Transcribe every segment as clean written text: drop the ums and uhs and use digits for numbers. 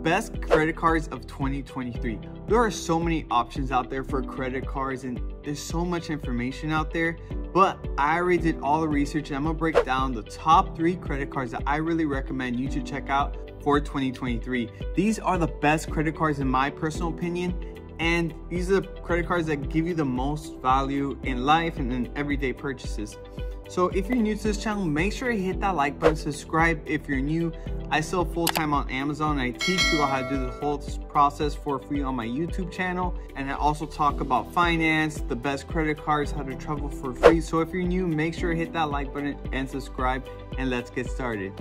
best credit cards of 2023. There are so many options out there for credit cards and there's so much information out there, but I already did all the research and I'm gonna break down the top 3 credit cards that I really recommend you to check out for 2023. These are the best credit cards in my personal opinion, and these are the credit cards that give you the most value in life and in everyday purchases. So if you're new to this channel, make sure you hit that like button, subscribe if you're new. I sell full-time on Amazon and I teach people how to do the whole process for free on my YouTube channel. And I also talk about finance, the best credit cards, how to travel for free. So if you're new, make sure you hit that like button and subscribe, and let's get started.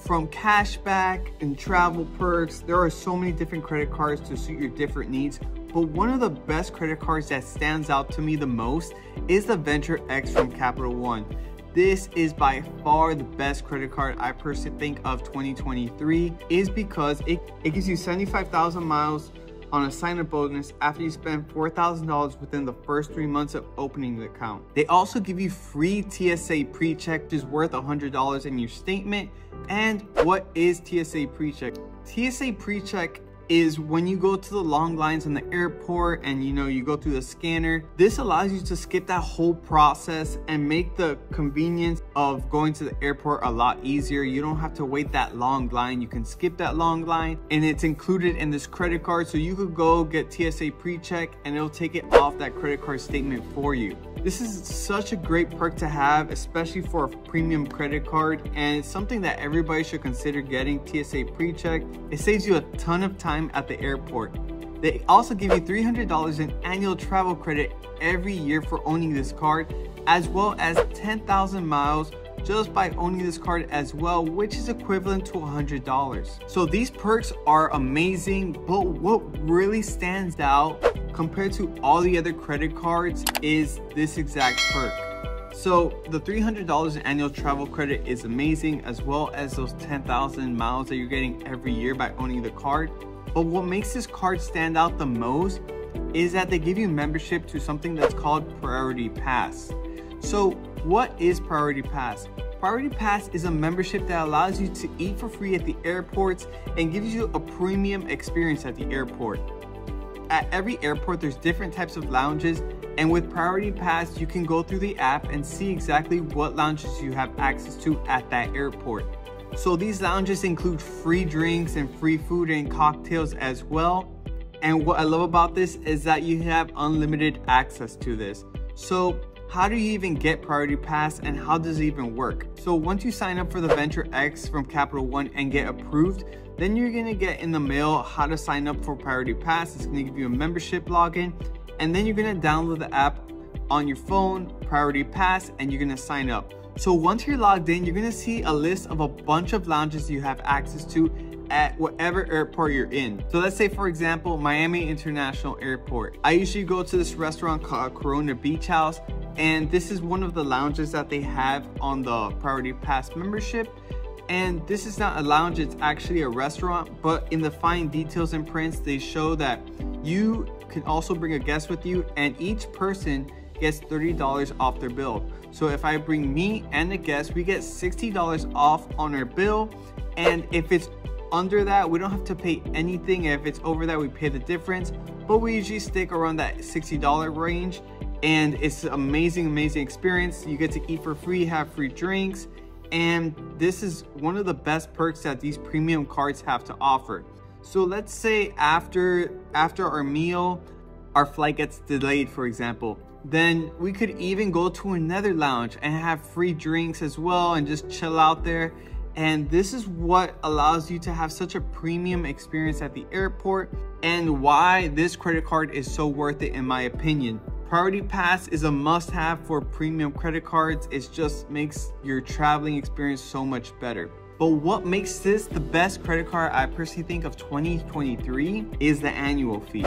From cashback and travel perks, there are so many different credit cards to suit your different needs. But one of the best credit cards that stands out to me the most is the Venture X from Capital One. This is by far the best credit card I personally think of 2023, is because it gives you 75,000 miles on a sign-up bonus after you spend $4,000 within the first 3 months of opening the account. They also give you free TSA PreCheck, which is worth $100 in your statement. And what is TSA PreCheck? TSA PreCheck is when you go to the long lines in the airport and you go through the scanner. This allows you to skip that whole process and make the convenience of going to the airport a lot easier. You don't have to wait that long line. You can skip that long line, and it's included in this credit card. So you could go get TSA PreCheck and it'll take it off that credit card statement for you. This is such a great perk to have, especially for a premium credit card, and it's something that everybody should consider getting. TSA PreCheck. It saves you a ton of time at the airport. They also give you $300 in annual travel credit every year for owning this card, as well as 10,000 miles just by owning this card as well, which is equivalent to $100. So these perks are amazing, but what really stands out compared to all the other credit cards is this exact perk. So the $300 in annual travel credit is amazing, as well as those 10,000 miles that you're getting every year by owning the card. But what makes this card stand out the most is that they give you membership to something that's called Priority Pass. So what is Priority Pass? Priority Pass is a membership that allows you to eat for free at the airports and gives you a premium experience at the airport. At every airport, there's different types of lounges, and with Priority Pass, you can go through the app and see exactly what lounges you have access to at that airport. So these lounges include free drinks and free food and cocktails as well. And what I love about this is that you have unlimited access to this. So how do you even get Priority Pass and how does it even work? So once you sign up for the Venture X from Capital One and get approved, then you're gonna get in the mail how to sign up for Priority Pass. It's gonna give you a membership login, and then you're gonna download the app on your phone, Priority Pass, and you're gonna sign up. So once you're logged in, you're gonna see a list of a bunch of lounges you have access to at whatever airport you're in. So let's say, for example, Miami International Airport. I usually go to this restaurant called Corona Beach House, and this is one of the lounges that they have on the Priority Pass membership. And this is not a lounge, it's actually a restaurant, but in the fine details and prints, they show that you can also bring a guest with you, and each person gets $30 off their bill. So if I bring me and the guest, we get $60 off on our bill. And if it's under that, we don't have to pay anything. If it's over that, we pay the difference, but we usually stick around that $60 range. And it's an amazing experience. You get to eat for free, have free drinks. And this is one of the best perks that these premium cards have to offer. So let's say after our meal, our flight gets delayed, for example, then we could even go to another lounge and have free drinks as well and just chill out there. And this is what allows you to have such a premium experience at the airport, and why this credit card is so worth it in my opinion. Priority Pass is a must-have for premium credit cards. It just makes your traveling experience so much better. But what makes this the best credit card I personally think of 2023 is the annual fee.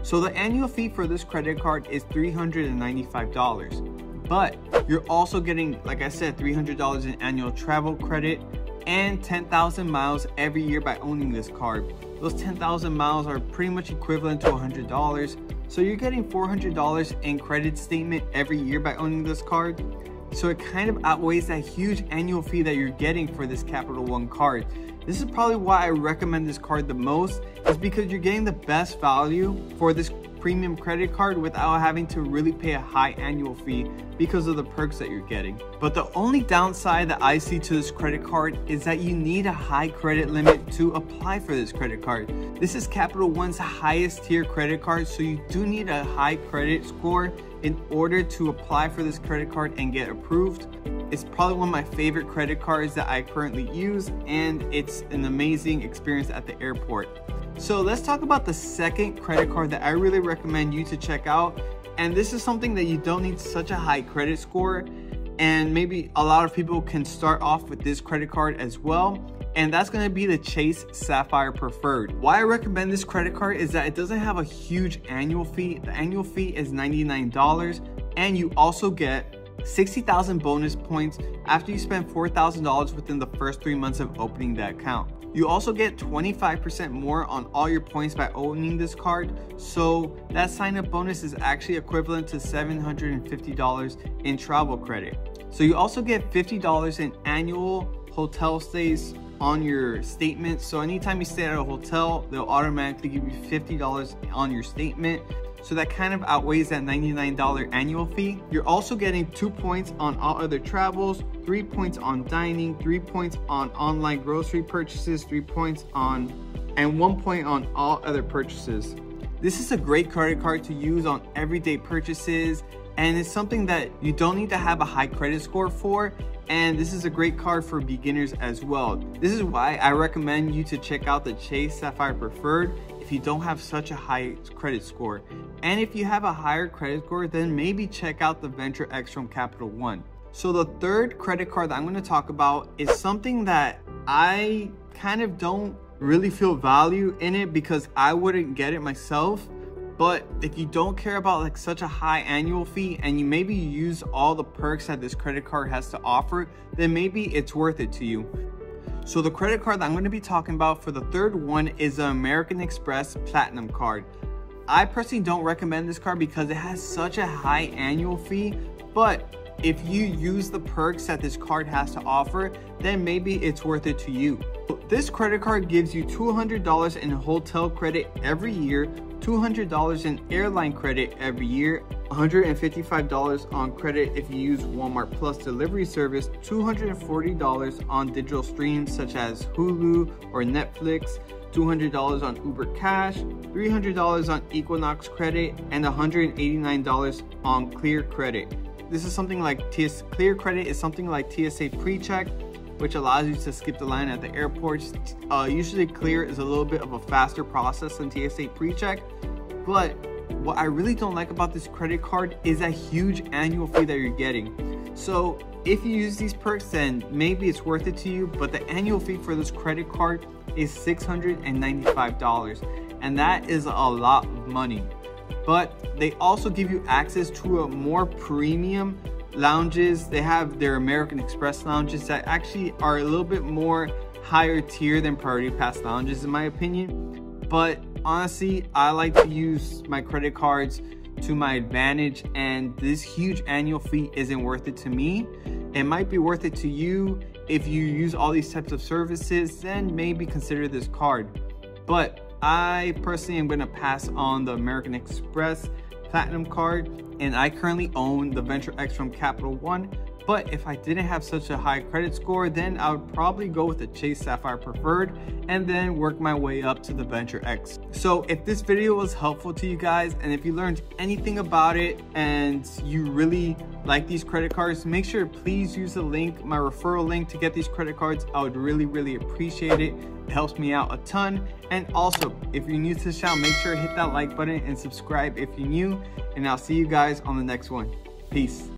So the annual fee for this credit card is $395. But you're also getting, like I said, $300 in annual travel credit and 10,000 miles every year by owning this card. Those 10,000 miles are pretty much equivalent to $100. So you're getting $400 in credit statement every year by owning this card. So it kind of outweighs that huge annual fee that you're getting for this Capital One card. This is probably why I recommend this card the most, is because you're getting the best value for this premium credit card without having to really pay a high annual fee because of the perks that you're getting. But the only downside that I see to this credit card is that you need a high credit limit to apply for this credit card. This is Capital One's highest tier credit card, so you do need a high credit score in order to apply for this credit card and get approved. It's probably one of my favorite credit cards that I currently use, and it's an amazing experience at the airport. So let's talk about the second credit card that I really recommend you to check out. And this is something that you don't need such a high credit score, and maybe a lot of people can start off with this credit card as well. And that's going to be the Chase Sapphire Preferred. Why I recommend this credit card is that it doesn't have a huge annual fee. The annual fee is $99, and you also get 60,000 bonus points after you spend $4,000 within the first 3 months of opening that account. You also get 25% more on all your points by owning this card, so that sign-up bonus is actually equivalent to $750 in travel credit. So you also get $50 in annual hotel stays on your statement. So anytime you stay at a hotel, they'll automatically give you $50 on your statement. So that kind of outweighs that $99 annual fee. You're also getting 2 points on all other travels, 3 points on dining, 3 points on online grocery purchases, 3 points on, and 1 point on all other purchases. This is a great credit card to use on everyday purchases, and it's something that you don't need to have a high credit score for. And this is a great card for beginners as well. This is why I recommend you to check out the Chase Sapphire Preferred if you don't have such a high credit score. And if you have a higher credit score, then maybe check out the Venture X from Capital One. So the third credit card that I'm going to talk about is something that I kind of don't really feel value in it because I wouldn't get it myself. But if you don't care about like such a high annual fee and you maybe use all the perks that this credit card has to offer, then maybe it's worth it to you. So the credit card that I'm going to be talking about for the third one is the American Express Platinum card. I personally don't recommend this card because it has such a high annual fee, but if you use the perks that this card has to offer, then maybe it's worth it to you. This credit card gives you $200 in hotel credit every year, $200 in airline credit every year, $155 on credit if you use Walmart Plus delivery service, $240 on digital streams such as Hulu or Netflix, $200 on Uber Cash, $300 on Equinox credit, and $189 on Clear credit. This is something like Clear credit is something like TSA PreCheck, which allows you to skip the line at the airports. Usually Clear is a little bit of a faster process than TSA PreCheck, but what I really don't like about this credit card is that huge annual fee that you're getting. So if you use these perks, then maybe it's worth it to you, but the annual fee for this credit card is $695, and that is a lot of money. But they also give you access to a more premium lounges. They have their American Express lounges that actually are a little bit more higher tier than Priority Pass lounges in my opinion. But honestly, I like to use my credit cards to my advantage, and this huge annual fee isn't worth it to me. It might be worth it to you if you use all these types of services, then maybe consider this card. But I personally am going to pass on the American Express Platinum card, and I currently own the Venture X from Capital One. But if I didn't have such a high credit score, then I would probably go with the Chase Sapphire Preferred and then work my way up to the Venture X. So if this video was helpful to you guys, and if you learned anything about it and you really like these credit cards, make sure to please use the link, my referral link, to get these credit cards. I would really appreciate it. It helps me out a ton. And also, if you're new to this channel, make sure to hit that like button and subscribe if you're new. And I'll see you guys on the next one. Peace.